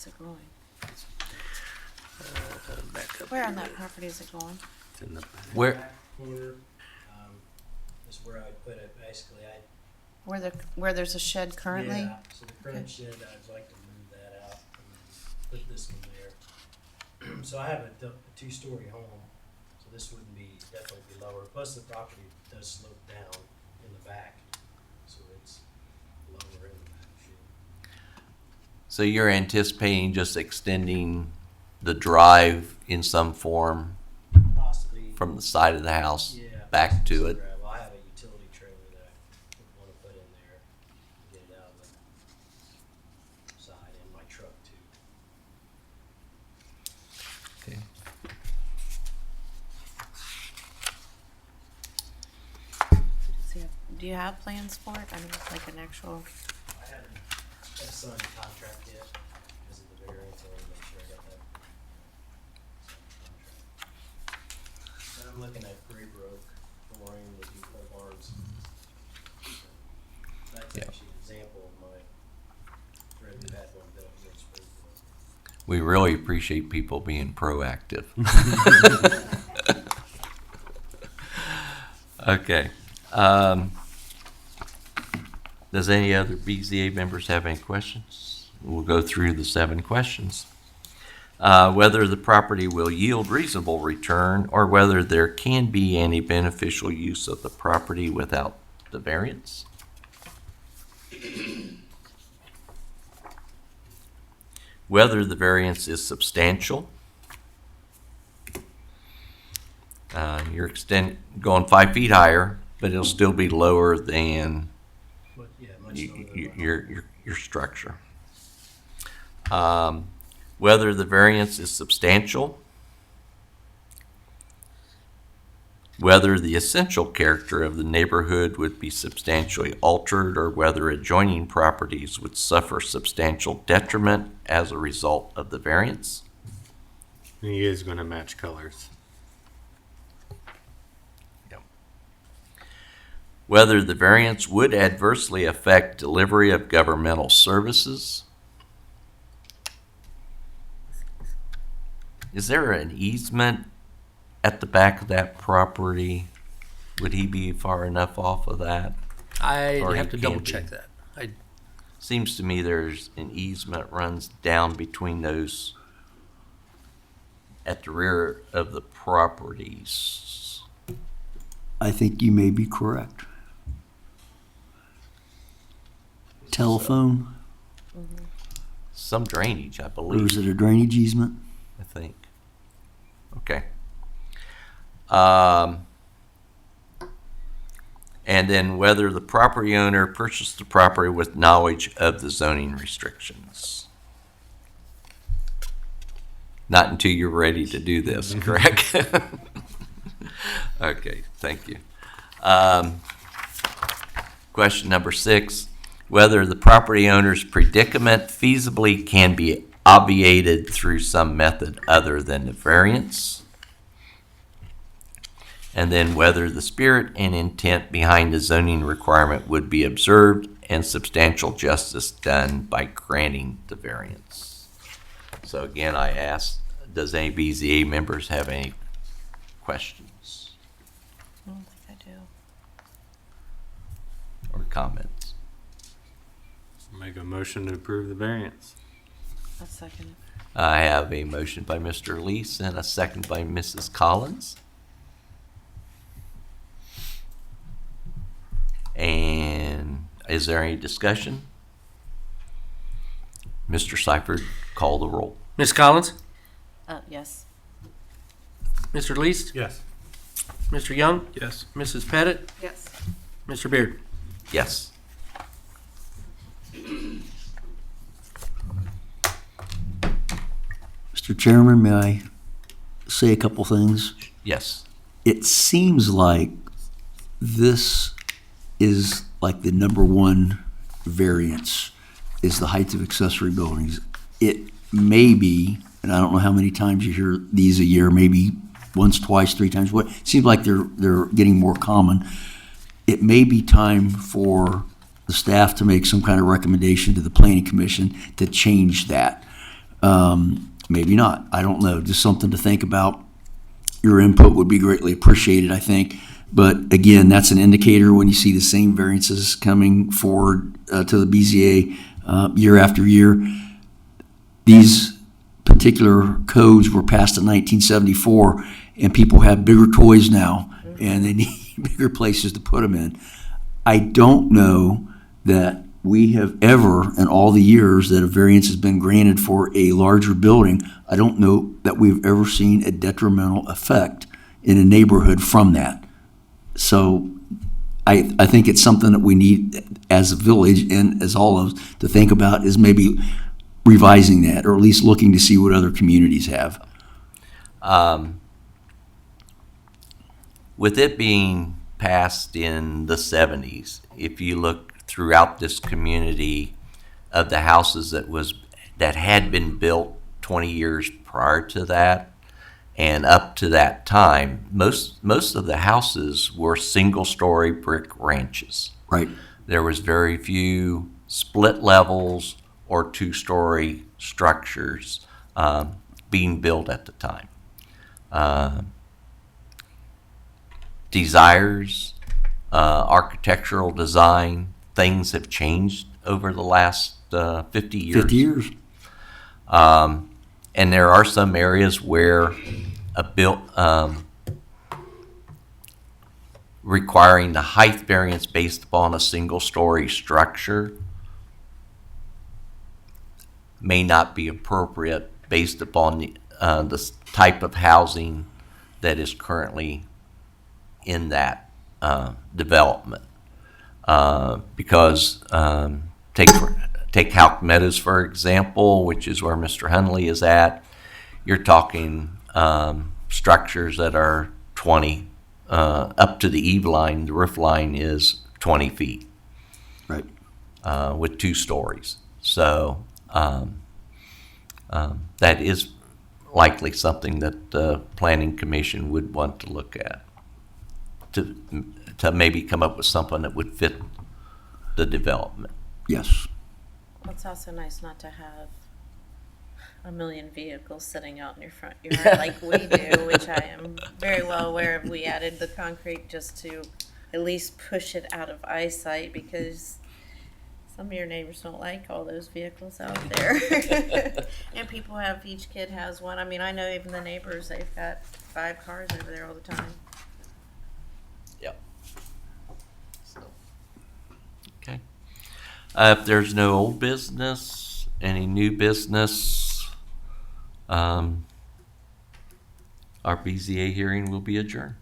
Is it going? Back up Where on here. that property is it going? It's in the back. Where, Back corner, is where I put it, basically, Where there's a shed currently? Yeah, so the current shed, I'd like to move that out and put this one there. So I have a two-story home, so this wouldn't be, definitely be lower, plus the property does slope down in the back, so it's lower in the back shed. so you're anticipating just extending the drive in some form Possibly. from the side of the house Yeah, back to some it? gravel. I have a utility trailer that I would wanna put in there, get it out of the side, and my truck too. Okay. Do you have plans for it? I mean, like an actual, I haven't signed the contract yet because of the variance. I want to make sure I got that signed contract. And I'm looking at gray broke flooring with new pole barns. That's Yeah. actually an example of my friend who had one built in Springfield. We really appreciate people being proactive. Okay. Does any other BZA members have any questions? We'll go through the 7 questions. Whether the property will yield reasonable return or whether there can be any beneficial use of the property without the variance. Whether the variance is substantial. You're going 5 feet higher, but it'll still be lower than But yeah, much lower than my your structure. Whether the variance is substantial, whether the essential character of the neighborhood would be substantially altered, or whether adjoining properties would suffer substantial detriment as a result of the variance. He is going to match colors. Whether the variance would adversely affect delivery of governmental services. Is there an easement at the back of that property? Would he be far enough off of that? I Or have he to can double be. check that. Seems to me there's an easement runs down between those at the rear of the properties. I think you may be correct. Telephone, Some drainage, I or believe. is it a drainage easement? I think. Okay. And then whether the property owner purchased the property with knowledge of the zoning restrictions. Not until you're ready to do this, correct? Okay, thank you. Question number 6, whether the property owner's predicament feasibly can be obviated through some method other than the variance. And then whether the spirit and intent behind the zoning requirement would be observed and substantial justice done by granting the variance. So again, I ask, does any BZA members have any questions I don't think I do. or comments? Make a motion to approve the variance. A second. I have a motion by Mr. Lease and a second by Mrs. Collins. And is there any discussion? Mr. Seifert, call the roll. Ms. Collins? Yes. Mr. Least? Yes. Mr. Young? Yes. Mrs. Pettit? Yes. Mr. Beard? Yes. Mr. Chairman, may I say a couple things? Yes. It seems like this is like the number one variance, is the height of accessory buildings. It may be, and I don't know how many times you hear these a year, maybe once, twice, 3 times, what, it seems like they're getting more common. It may be time for the staff to make some kind of recommendation to the planning commission to change that. Maybe not. I don't know. Just something to think about. Your input would be greatly appreciated, I think. But again, that's an indicator when you see the same variances coming forward to the BZA year after year. These particular codes were passed in 1974, and people have bigger toys now, and they need bigger places to put them in. I don't know that we have ever, in all the years that a variance has been granted for a larger building, I don't know that we've ever seen a detrimental effect in a neighborhood from that. So I think it's something that we need as a village and as all of us to think about, is maybe revising that, or at least looking to see what other communities have. With it being passed in the 70s, if you look throughout this community of the houses that had been built 20 years prior to that and up to that time, most of the houses were single-story brick ranches. Right. There was very few split levels or two-story structures being built at the time. Desires, architectural design, things have changed over the last 50 years. 50 years. And there are some areas where requiring the height variance based upon a single-story structure may not be appropriate based upon the type of housing that is currently in that development. Because take Houck Meadows, for example, which is where Mr. Hunley is at. You're talking structures that are 20, up to the eave line, the roof line is 20 feet. Right. With 2 stories. So that is likely something that the Planning Commission would want to look at, to maybe come up with something that would fit the development. Yes. Well, it's also nice not to have a million vehicles sitting out in your front yard like we do, which I am very well aware of. We added the concrete just to at least push it out of eyesight, because some of your neighbors don't like all those vehicles out there. And people have, each kid has one. I mean, I know even the neighbors, they've got 5 cars over there all the time. Yep. So, okay. If there's no old business, any new business, our BZA hearing will be adjourned.